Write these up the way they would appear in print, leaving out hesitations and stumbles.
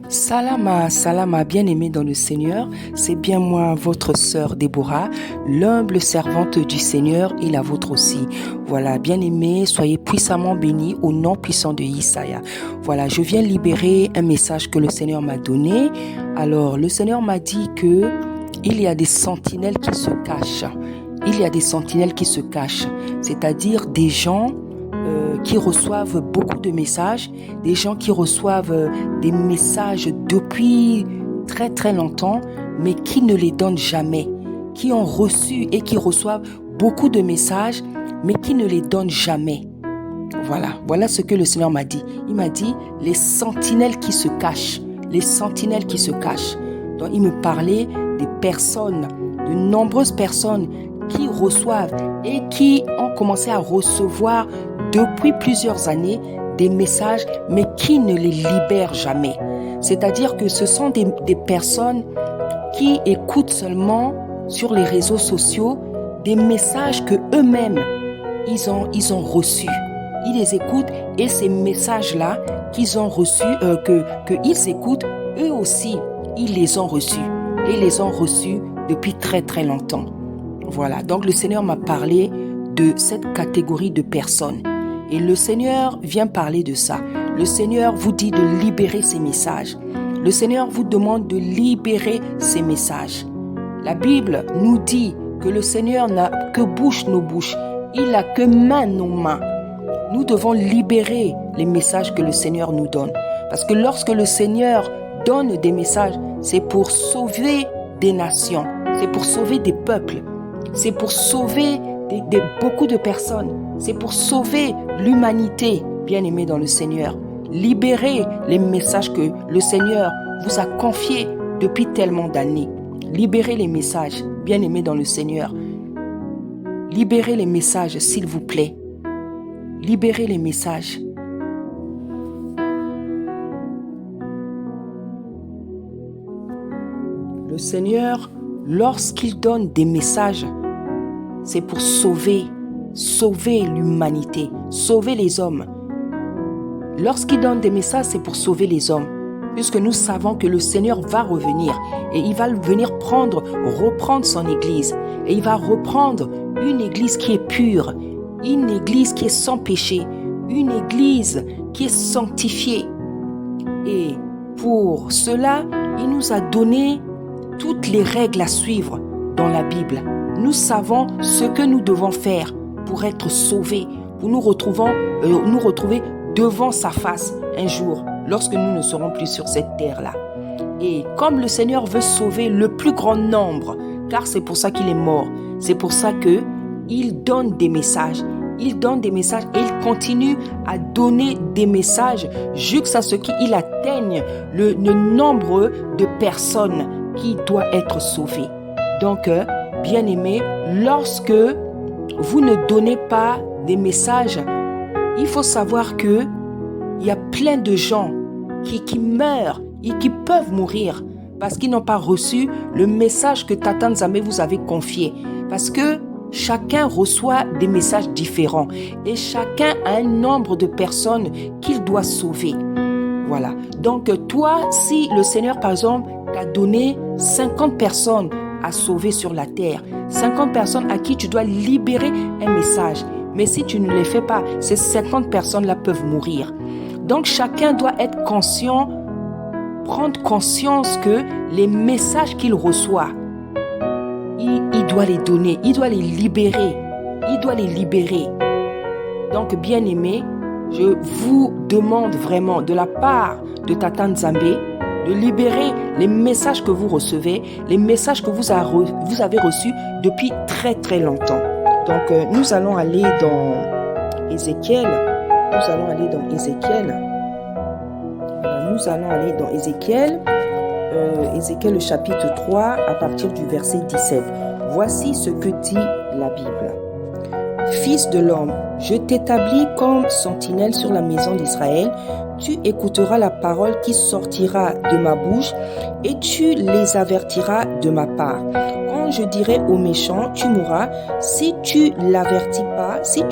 Salama, bien-aimé dans le Seigneur, c'est bien moi, votre sœur Déborah, l'humble servante du Seigneur et la vôtre aussi. Voilà, bien-aimé, soyez puissamment bénis au nom puissant de Isaïe. Voilà, je viens libérer un message que le Seigneur m'a donné. Alors, le Seigneur m'a dit que il y a des sentinelles qui se cachent. Il y a des sentinelles qui se cachent, c'est-à-dire des gens qui reçoivent beaucoup de messages, des gens qui reçoivent des messages depuis très très longtemps, mais qui ne les donnent jamais, qui ont reçu et qui reçoivent beaucoup de messages, mais qui ne les donnent jamais. Voilà ce que le Seigneur m'a dit. Il m'a dit les sentinelles qui se cachent, les sentinelles qui se cachent. Donc il me parlait des personnes, de nombreuses personnes qui reçoivent et qui ont commencé à recevoir depuis plusieurs années des messages, mais qui ne les libèrent jamais. C'est-à-dire que ce sont des personnes qui écoutent seulement sur les réseaux sociaux des messages que eux-mêmes ils ont reçus. Ils les écoutent et ces messages-là qu'ils ont reçus, qu'ils écoutent, eux aussi, ils les ont reçus. Et ils les ont reçus depuis très très longtemps. Voilà, donc le Seigneur m'a parlé de cette catégorie de personnes. Et le Seigneur vient parler de ça. Le Seigneur vous dit de libérer ces messages. Le Seigneur vous demande de libérer ces messages. La Bible nous dit que le Seigneur n'a que bouche nos bouches. Il n'a que main nos mains. Nous devons libérer les messages que le Seigneur nous donne. Parce que lorsque le Seigneur donne des messages, c'est pour sauver des nations. C'est pour sauver des peuples. C'est pour sauver beaucoup de personnes. C'est pour sauver l'humanité, bien-aimée dans le Seigneur. Libérez les messages que le Seigneur vous a confiés depuis tellement d'années. Libérez les messages, bien-aimés dans le Seigneur. Libérez les messages, s'il vous plaît. Libérez les messages. Le Seigneur, lorsqu'il donne des messages, c'est pour sauver l'humanité, sauver les hommes. Lorsqu'il donne des messages, c'est pour sauver les hommes. Puisque nous savons que le Seigneur va revenir et il va venir reprendre son église. Et il va reprendre une église qui est pure, une église qui est sans péché, une église qui est sanctifiée. Et pour cela, il nous a donné toutes les règles à suivre dans la Bible. Nous savons ce que nous devons faire pour être sauvés, pour nous retrouver devant sa face un jour, lorsque nous ne serons plus sur cette terre-là. Et comme le Seigneur veut sauver le plus grand nombre, car c'est pour ça qu'il est mort, c'est pour ça qu'il donne des messages. Il donne des messages et il continue à donner des messages jusqu'à ce qu'il atteigne le nombre de personnes qui doivent être sauvées. Donc, bien-aimés, lorsque vous ne donnez pas des messages, il faut savoir qu'il y a plein de gens qui meurent et qui peuvent mourir parce qu'ils n'ont pas reçu le message que Tata Nzambe vous avait confié. Parce que chacun reçoit des messages différents et chacun a un nombre de personnes qu'il doit sauver. Voilà. Donc toi, si le Seigneur, par exemple, t'a donné 50 personnes à sauver sur la terre, 50 personnes à qui tu dois libérer un message. Mais si tu ne le fais pas, ces 50 personnes-là peuvent mourir. Donc chacun doit être conscient, prendre conscience que les messages qu'il reçoit, il doit les donner, il doit les libérer. Il doit les libérer. Donc bien-aimés, je vous demande vraiment de la part de Tata Nzambe de libérer les messages que vous recevez, les messages que vous avez reçus depuis très très longtemps. Donc nous allons aller dans Ézéchiel. Ézéchiel le chapitre 3 à partir du verset 17. Voici ce que dit la Bible. Fils de l'homme, je t'établis comme sentinelle sur la maison d'Israël. Tu écouteras la parole qui sortira de ma bouche et tu les avertiras de ma part. Quand je dirai aux méchants, tu mourras, si tu ne l'avertis pas, si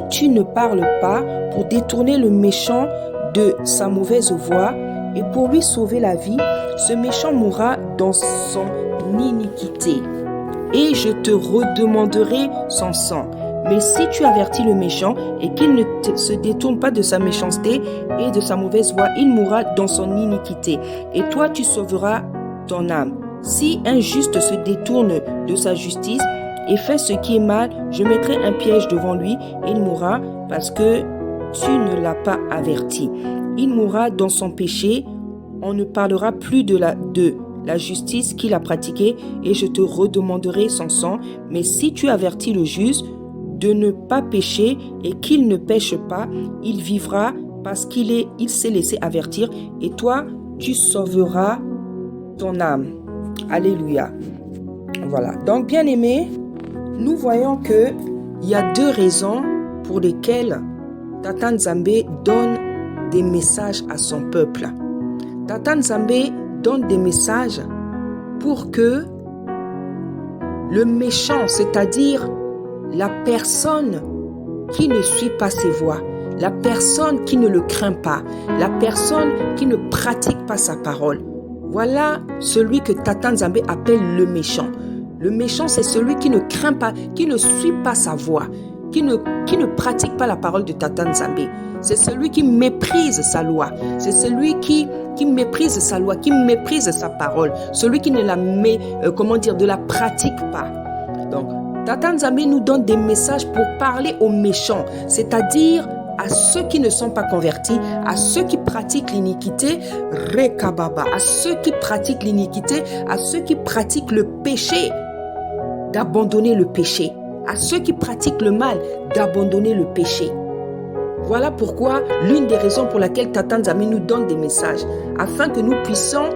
tu ne parles pas pour détourner le méchant de sa mauvaise voie, et pour lui sauver la vie, ce méchant mourra dans son iniquité. Et je te redemanderai son sang. Mais si tu avertis le méchant et qu'il ne se détourne pas de sa méchanceté et de sa mauvaise voie, il mourra dans son iniquité. Et toi, tu sauveras ton âme. Si un juste se détourne de sa justice et fait ce qui est mal, je mettrai un piège devant lui et il mourra parce que tu ne l'as pas averti. Il mourra dans son péché. On ne parlera plus de la justice qu'il a pratiquée et je te redemanderai son sang. Mais si tu avertis le juste de ne pas pécher et qu'il ne pêche pas, il vivra parce qu'il s'est laissé avertir et toi, tu sauveras ton âme. Alléluia. Voilà. Donc, bien-aimés, nous voyons qu'il y a 2 raisons pour lesquelles Tata Nzambe donne des messages à son peuple. Tata Nzambe donne des messages pour que le méchant, c'est-à-dire la personne qui ne suit pas ses voies, la personne qui ne le craint pas, la personne qui ne pratique pas sa parole, voilà celui que Tata Nzambe appelle le méchant. Le méchant, c'est celui qui ne craint pas, qui ne suit pas sa voie, qui ne pratique pas la parole de Tata Nzambe. C'est celui qui méprise sa loi. C'est celui qui méprise sa loi, qui méprise sa parole. Celui qui ne la pratique pas. Donc, Tata Nzambe nous donne des messages pour parler aux méchants, c'est-à-dire à ceux qui ne sont pas convertis, à ceux qui pratiquent l'iniquité, rekababa, à ceux qui pratiquent l'iniquité, à ceux qui pratiquent le péché, d'abandonner le péché, à ceux qui pratiquent le mal, d'abandonner le péché. Voilà pourquoi l'une des raisons pour laquelle Tata Nzambe nous donne des messages, afin que nous puissions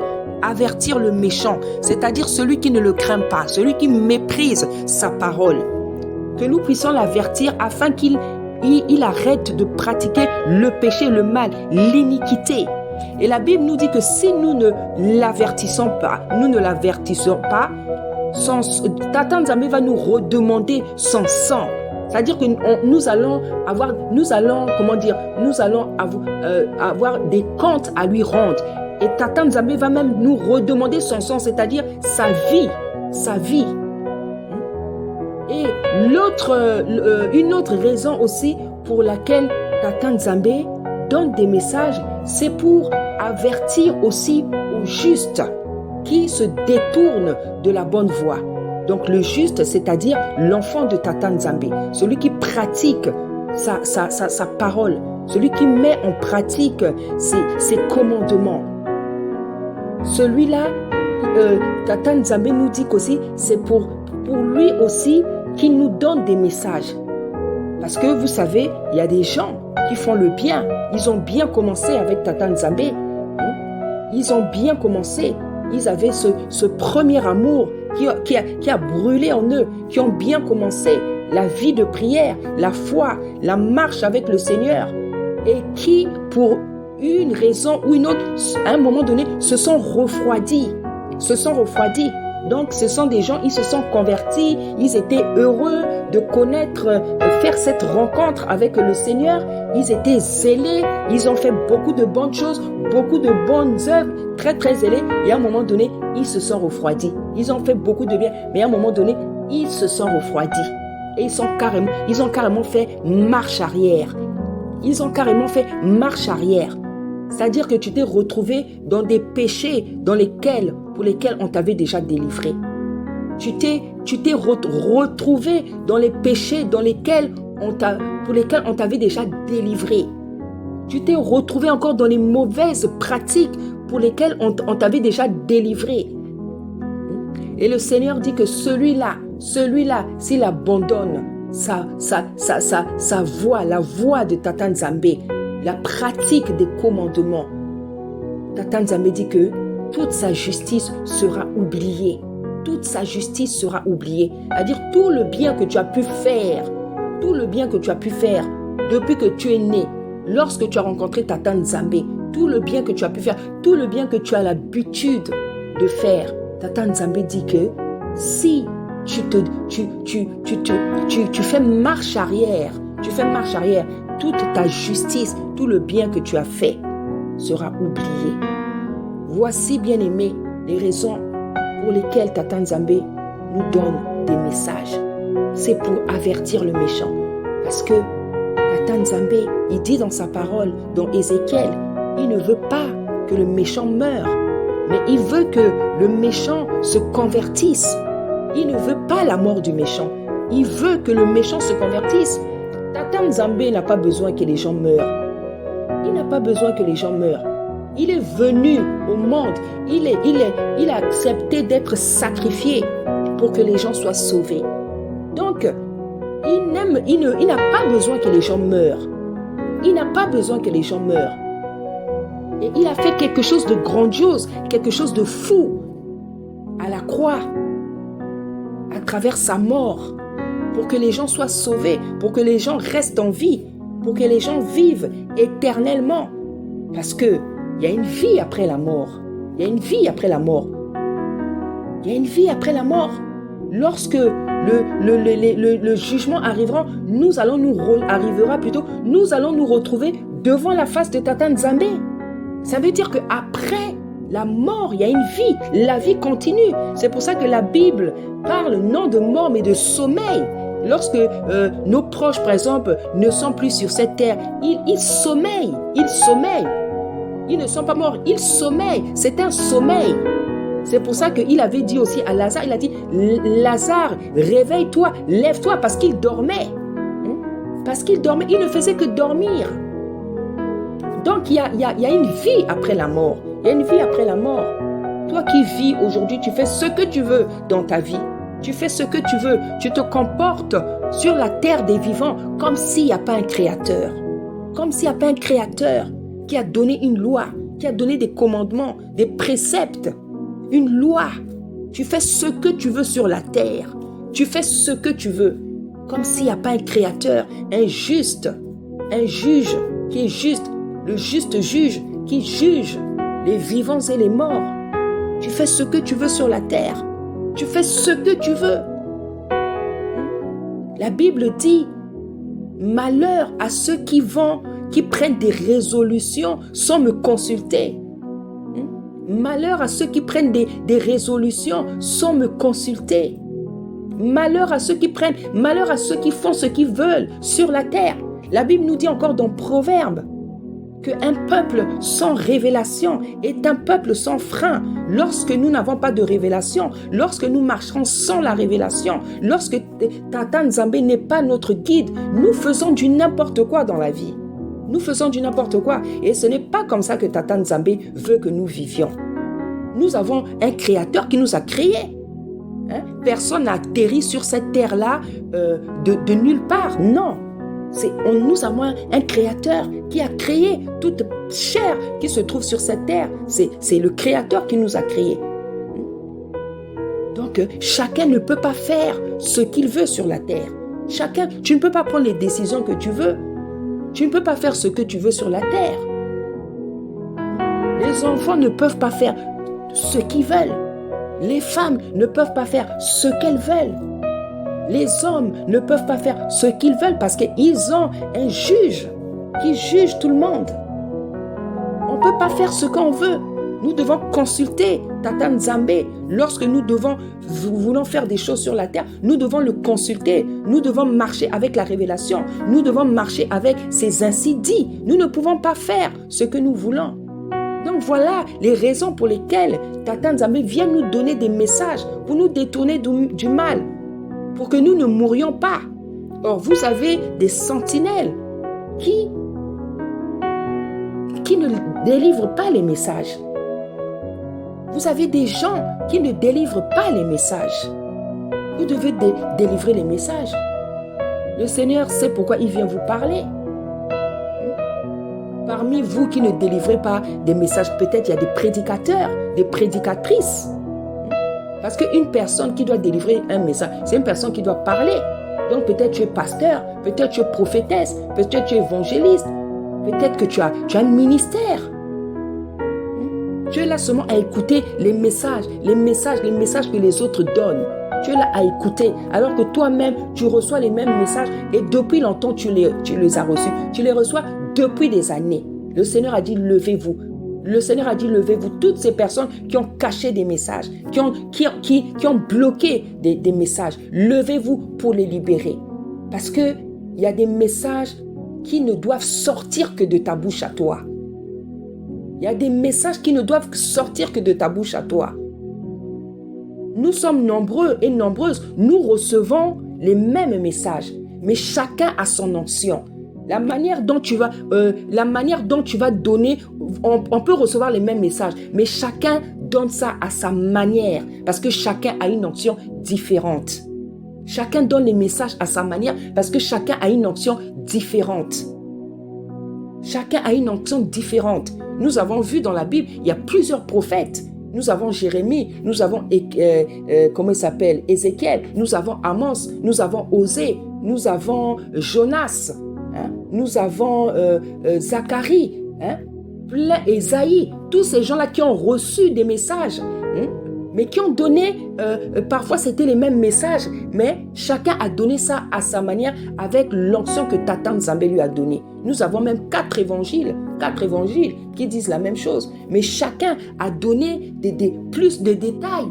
avertir le méchant, c'est-à-dire celui qui ne le craint pas, celui qui méprise sa parole, que nous puissions l'avertir afin qu'il arrête de pratiquer le péché, le mal, l'iniquité. Et la Bible nous dit que si nous ne l'avertissons pas, Tata Nzambe va nous redemander son sang. C'est-à-dire que nous allons avoir des comptes à lui rendre. Et Tata Nzambe va même nous redemander son sang, c'est-à-dire sa vie. Et une autre raison aussi pour laquelle Tata Nzambe donne des messages, c'est pour avertir aussi aux justes qui se détournent de la bonne voie. Donc le juste, c'est-à-dire l'enfant de Tata Nzambe, celui qui pratique sa parole, celui qui met en pratique ses commandements. Celui-là, Tata Nzambe nous dit qu'aussi, c'est pour lui aussi qu'il nous donne des messages. Parce que vous savez, il y a des gens qui font le bien. Ils ont bien commencé avec Tata Nzambe. Ils ont bien commencé. Ils avaient ce premier amour qui a brûlé en eux, qui ont bien commencé la vie de prière, la foi, la marche avec le Seigneur. Et qui, pour une raison ou une autre, à un moment donné, se sont refroidis. Donc, ce sont des gens, ils se sont convertis, ils étaient heureux de connaître, faire cette rencontre avec le Seigneur. Ils étaient zélés, ils ont fait beaucoup de bonnes choses, beaucoup de bonnes œuvres, très très zélés. Et à un moment donné, ils se sont refroidis. Ils ont fait beaucoup de bien, mais à un moment donné, ils se sont refroidis. Et ils ont carrément fait marche arrière. C'est-à-dire que tu t'es retrouvé dans des péchés pour lesquels on t'avait déjà délivré. Tu t'es retrouvé dans les péchés pour lesquels on t'avait déjà délivré. Tu t'es retrouvé encore dans les mauvaises pratiques pour lesquelles on t'avait déjà délivré. Et le Seigneur dit que celui-là, s'il abandonne sa voie, la voie de Tata Nzambe, la pratique des commandements, Tata Nzambe dit que toute sa justice sera oubliée. Toute sa justice sera oubliée. C'est-à-dire tout le bien que tu as pu faire, depuis que tu es né, lorsque tu as rencontré Tata Nzambe, tout le bien que tu as pu faire, tout le bien que tu as l'habitude de faire, Tata Nzambe dit que si tu fais marche arrière, toute ta justice, tout le bien que tu as fait sera oublié. Voici, bien-aimés, les raisons pour lesquelles Tata Nzambe nous donne des messages. C'est pour avertir le méchant. Parce que Tata Nzambe, il dit dans sa parole, dans Ézéchiel, il ne veut pas que le méchant meure, mais il veut que le méchant se convertisse. Il ne veut pas la mort du méchant. Il veut que le méchant se convertisse. Tata Nzambe n'a pas besoin que les gens meurent. Il n'a pas besoin que les gens meurent. Il est venu au monde. Il a accepté d'être sacrifié pour que les gens soient sauvés. Donc, il n'a pas besoin que les gens meurent. Il n'a pas besoin que les gens meurent. Et il a fait quelque chose de grandiose, quelque chose de fou à la croix, à travers sa mort, pour que les gens soient sauvés, pour que les gens restent en vie, pour que les gens vivent éternellement. Parce qu'il y a une vie après la mort. Il y a une vie après la mort. Il y a une vie après la mort. Lorsque le jugement arrivera, nous allons nous retrouver devant la face de Tata Nzambe. Ça veut dire qu'après la mort, il y a une vie. La vie continue. C'est pour ça que la Bible parle non de mort, mais de sommeil. Lorsque nos proches, par exemple, ne sont plus sur cette terre, ils sommeillent. Ils sommeillent. Ils ne sont pas morts, ils sommeillent. C'est un sommeil. C'est pour ça qu'il avait dit aussi à Lazare, il a dit, Lazare, réveille-toi, lève-toi, parce qu'il dormait. Parce qu'il dormait, il ne faisait que dormir. Donc, il y a une vie après la mort. Il y a une vie après la mort. Toi qui vis aujourd'hui, tu fais ce que tu veux dans ta vie. Tu fais ce que tu veux. Tu te comportes sur la terre des vivants comme s'il n'y a pas un créateur. Comme s'il n'y a pas un créateur qui a donné une loi, qui a donné des commandements, des préceptes, une loi. Tu fais ce que tu veux sur la terre. Tu fais ce que tu veux. Comme s'il n'y a pas un créateur, un juste, un juge qui est juste, le juste juge qui juge les vivants et les morts. Tu fais ce que tu veux sur la terre. Tu fais ce que tu veux. La Bible dit, malheur à ceux qui prennent des résolutions sans me consulter. Malheur à ceux qui prennent des résolutions sans me consulter. Malheur à ceux qui font ce qu'ils veulent sur la terre. La Bible nous dit encore dans Proverbes qu'un peuple sans révélation est un peuple sans frein. Lorsque nous n'avons pas de révélation, lorsque nous marcherons sans la révélation, lorsque Tata Nzambe n'est pas notre guide, nous faisons du n'importe quoi dans la vie. Nous faisons du n'importe quoi. Et ce n'est pas comme ça que Tata Nzambe veut que nous vivions. Nous avons un créateur qui nous a créés. Personne n'a atterri sur cette terre-là de nulle part. Non. Nous avons un créateur qui a créé toute chair qui se trouve sur cette terre. C'est le créateur qui nous a créés. Donc, chacun ne peut pas faire ce qu'il veut sur la terre. Tu ne peux pas prendre les décisions que tu veux. Tu ne peux pas faire ce que tu veux sur la terre. Les enfants ne peuvent pas faire ce qu'ils veulent. Les femmes ne peuvent pas faire ce qu'elles veulent. Les hommes ne peuvent pas faire ce qu'ils veulent parce qu'ils ont un juge qui juge tout le monde. On ne peut pas faire ce qu'on veut. Nous devons consulter Tata Nzambe. Lorsque nous voulons faire des choses sur la terre, nous devons le consulter. Nous devons marcher avec la révélation. Nous devons marcher avec ses ainsi dits. Nous ne pouvons pas faire ce que nous voulons. Donc voilà les raisons pour lesquelles Tata Nzambe vient nous donner des messages pour nous détourner du mal, pour que nous ne mourions pas. Or, vous avez des sentinelles qui ne délivrent pas les messages. Vous avez des gens qui ne délivrent pas les messages. Vous devez délivrer les messages. Le Seigneur sait pourquoi il vient vous parler. Parmi vous qui ne délivrez pas des messages, peut-être il y a des prédicateurs, des prédicatrices. Parce qu'une personne qui doit délivrer un message, c'est une personne qui doit parler. Donc peut-être tu es pasteur, peut-être tu es prophétesse, peut-être tu es évangéliste, peut-être que tu as un ministère. Tu es là seulement à écouter les messages que les autres donnent. Tu es là à écouter, alors que toi-même, tu reçois les mêmes messages et depuis longtemps, tu les as reçus. Tu les reçois depuis des années. Le Seigneur a dit, levez-vous. Le Seigneur a dit, levez-vous, toutes ces personnes qui ont caché des messages, qui ont bloqué des messages. Levez-vous pour les libérer. Parce qu'il y a des messages qui ne doivent sortir que de ta bouche à toi. Il y a des messages qui ne doivent sortir que de ta bouche à toi. Nous sommes nombreux et nombreuses. Nous recevons les mêmes messages, mais chacun a son onction. La manière dont tu vas donner, on peut recevoir les mêmes messages, mais chacun donne ça à sa manière, parce que chacun a une onction différente. Chacun donne les messages à sa manière, parce que chacun a une onction différente. Chacun a une onction différente. Nous avons vu dans la Bible, il y a plusieurs prophètes. Nous avons Jérémie, nous avons Ézéchiel, nous avons Amos, nous avons Osée, nous avons Jonas, nous avons Zacharie, Ésaïe, tous ces gens-là qui ont reçu des messages, mais qui ont donné, parfois c'était les mêmes messages, mais chacun a donné ça à sa manière avec l'onction que Tata Nzambe lui a donnée. Nous avons même 4 évangiles qui disent la même chose, mais chacun a donné plus de détails,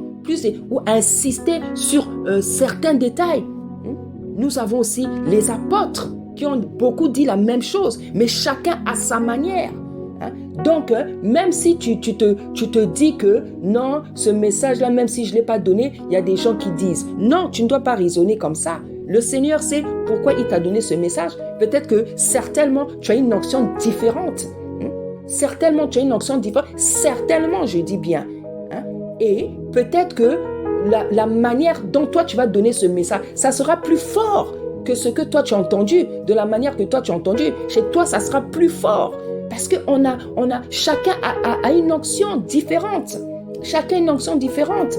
ou insisté sur certains détails. Nous avons aussi les apôtres qui ont beaucoup dit la même chose, mais chacun à sa manière. Donc, même si tu te dis que non, ce message-là, même si je ne l'ai pas donné, il y a des gens qui disent non, tu ne dois pas raisonner comme ça. Le Seigneur sait pourquoi il t'a donné ce message. Peut-être que certainement, tu as une onction différente. Certainement, tu as une onction différente. Certainement, je dis bien. Et peut-être que la manière dont toi, tu vas donner ce message, ça sera plus fort que ce que toi, tu as entendu. De la manière que toi, tu as entendu. Chez toi, ça sera plus fort. Parce que chacun a une onction différente. Chacun a une onction différente.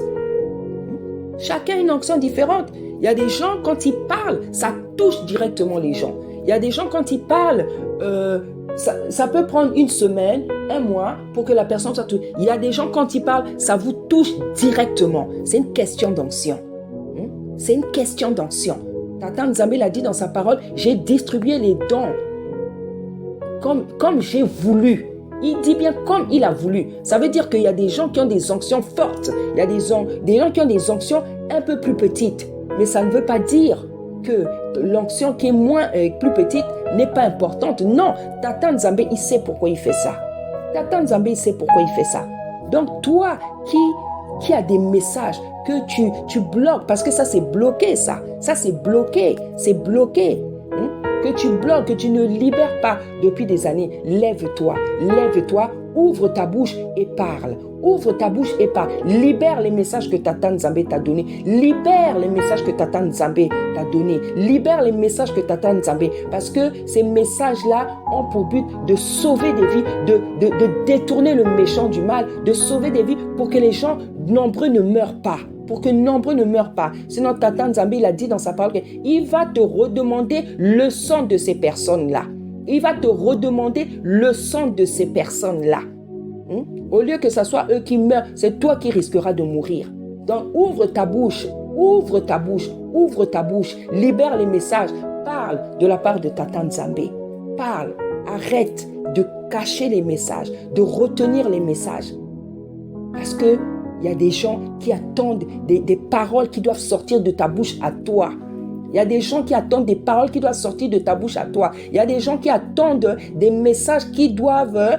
Chacun a une onction différente. Il y a des gens, quand ils parlent, ça touche directement les gens. Il y a des gens, quand ils parlent, ça peut prendre une semaine, un mois, pour que la personne soit touchée. Il y a des gens, quand ils parlent, ça vous touche directement. C'est une question d'onction. C'est une question d'onction. Tata Nzambe l'a dit dans sa parole, j'ai distribué les dons comme j'ai voulu. Il dit bien comme il a voulu. Ça veut dire qu'il y a des gens qui ont des onctions fortes. Il y a des gens qui ont des onctions un peu plus petites. Mais ça ne veut pas dire que l'onction qui est plus petite n'est pas importante. Non, Tata Nzambe, il sait pourquoi il fait ça. Tata Nzambe, il sait pourquoi il fait ça. Donc toi qui a des messages que tu bloques, parce que ça c'est bloqué, ça c'est bloqué, que tu bloques, que tu ne libères pas depuis des années. Lève-toi, ouvre ta bouche et parle. Ouvre ta bouche et parle. Libère les messages que Tata Nzambe t'a donnés. Libère les messages que Tata Nzambe t'a donnés. Libère les messages que Tata Nzambe. Parce que ces messages-là ont pour but de sauver des vies, de détourner le méchant du mal, de sauver des vies pour que les gens nombreux ne meurent pas. Sinon, Tata Nzambe, il a dit dans sa parole qu'il va te redemander le sang de ces personnes-là. Au lieu que ce soit eux qui meurent, c'est toi qui risqueras de mourir. Donc, ouvre ta bouche. Libère les messages. Parle de la part de Tata Nzambe. Parle. Arrête de cacher les messages, de retenir les messages. Parce que il y a des gens qui attendent des paroles qui doivent sortir de ta bouche à toi. Il y a des gens qui attendent des paroles qui doivent sortir de ta bouche à toi. Il y a des gens qui attendent des messages qui doivent,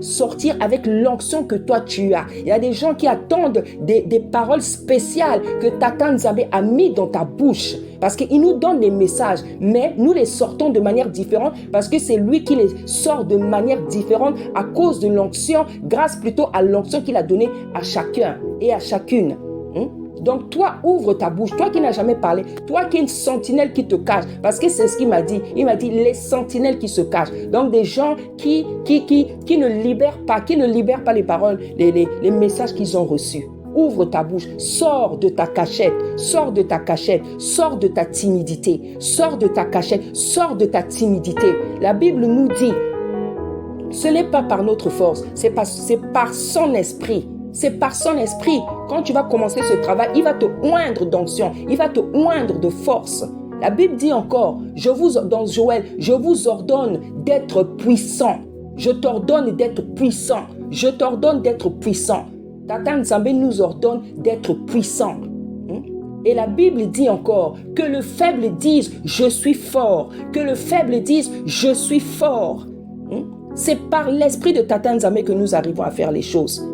sortir avec l'onction que toi tu as. Il y a des gens qui attendent des paroles spéciales que Tata Nzambe a mis dans ta bouche. Parce qu'il nous donne des messages, mais nous les sortons de manière différente parce que c'est lui qui les sort de manière différente à cause de l'onction, grâce plutôt à l'onction qu'il a donnée à chacun et à chacune. Donc toi, ouvre ta bouche, toi qui n'as jamais parlé, toi qui es une sentinelle qui te cache, parce que c'est ce qu'il m'a dit. Il m'a dit les sentinelles qui se cachent. Donc des gens qui ne libèrent pas les paroles, les messages qu'ils ont reçus. Ouvre ta bouche, sors de ta cachette, sors de ta timidité, sors de ta cachette, sors de ta timidité. La Bible nous dit, ce n'est pas par notre force, c'est par son esprit. C'est par son esprit. Quand tu vas commencer ce travail, il va te oindre d'onction, il va te oindre de force. La Bible dit encore, dans Joël, je vous ordonne d'être puissant. Je t'ordonne d'être puissant. Je t'ordonne d'être puissant. Tata Nzambe nous ordonne d'être puissant. Et la Bible dit encore que le faible dise « je suis fort ». Que le faible dise « je suis fort ». C'est par l'esprit de Tata Nzambe que nous arrivons à faire les choses.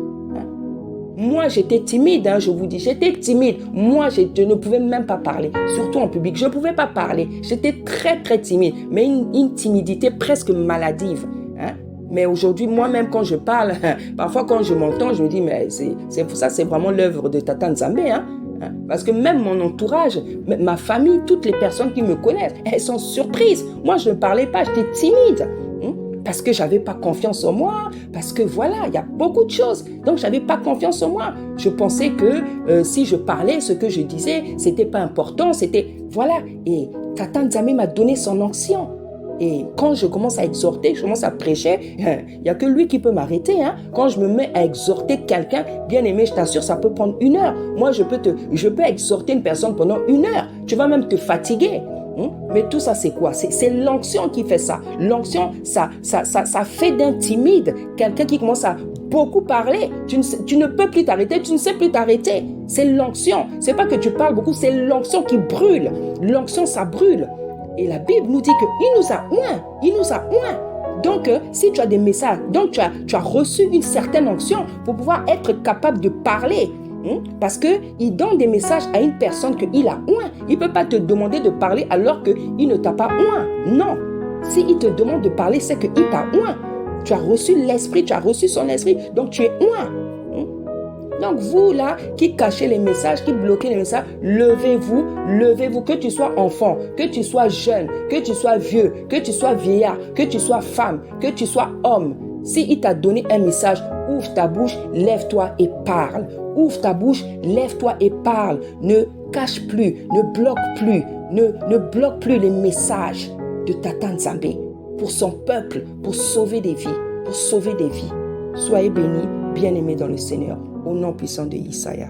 Moi, j'étais timide, je vous dis, j'étais timide. Moi, je ne pouvais même pas parler, surtout en public. Je ne pouvais pas parler. J'étais très, très timide, mais une timidité presque maladive. Mais aujourd'hui, moi-même, quand je parle, parfois quand je m'entends, je me dis, mais ça, c'est vraiment l'œuvre de Tata Nzambe. Parce que même mon entourage, ma famille, toutes les personnes qui me connaissent, elles sont surprises. Moi, je ne parlais pas, j'étais timide. Parce que je n'avais pas confiance en moi, parce que voilà, il y a beaucoup de choses. Donc, je n'avais pas confiance en moi. Je pensais que si je parlais, ce que je disais, ce n'était pas important, c'était... Voilà. Et Tata Nzambe m'a donné son onction. Et quand je commence à exhorter, je commence à prêcher, il n'y a que lui qui peut m'arrêter. Quand je me mets à exhorter quelqu'un, bien aimé, je t'assure, ça peut prendre 1 heure. Moi, je peux exhorter une personne pendant 1 heure. Tu vas même te fatiguer. Mais tout ça, c'est quoi? C'est l'onction qui fait ça. L'onction, ça fait d'un timide quelqu'un qui commence à beaucoup parler. Tu ne peux plus t'arrêter, tu ne sais plus t'arrêter. C'est l'onction. C'est pas que tu parles beaucoup, c'est l'onction qui brûle. L'onction, ça brûle. Et la Bible nous dit qu'il nous a oint. Il nous a oint. Donc, si tu as des messages, donc tu as reçu une certaine onction pour pouvoir être capable de parler. Parce qu'il donne des messages à une personne qu'il a oint. Il ne peut pas te demander de parler alors qu'il ne t'a pas oint. Non. S'il te demande de parler, c'est qu'il t'a oint. Tu as reçu l'esprit, tu as reçu son esprit, donc tu es oint. Donc vous là, qui cachez les messages, qui bloquez les messages, levez-vous, que tu sois enfant, que tu sois jeune, que tu sois vieux, que tu sois vieillard, que tu sois femme, que tu sois homme. S'il t'a donné un message, ouvre ta bouche, lève-toi et parle. Ouvre ta bouche, lève-toi et parle. Ne cache plus, ne bloque plus, ne bloque plus les messages de Tata Nzambe pour son peuple, pour sauver des vies, pour sauver des vies. Soyez bénis, bien-aimés dans le Seigneur, au nom puissant de Isaïe.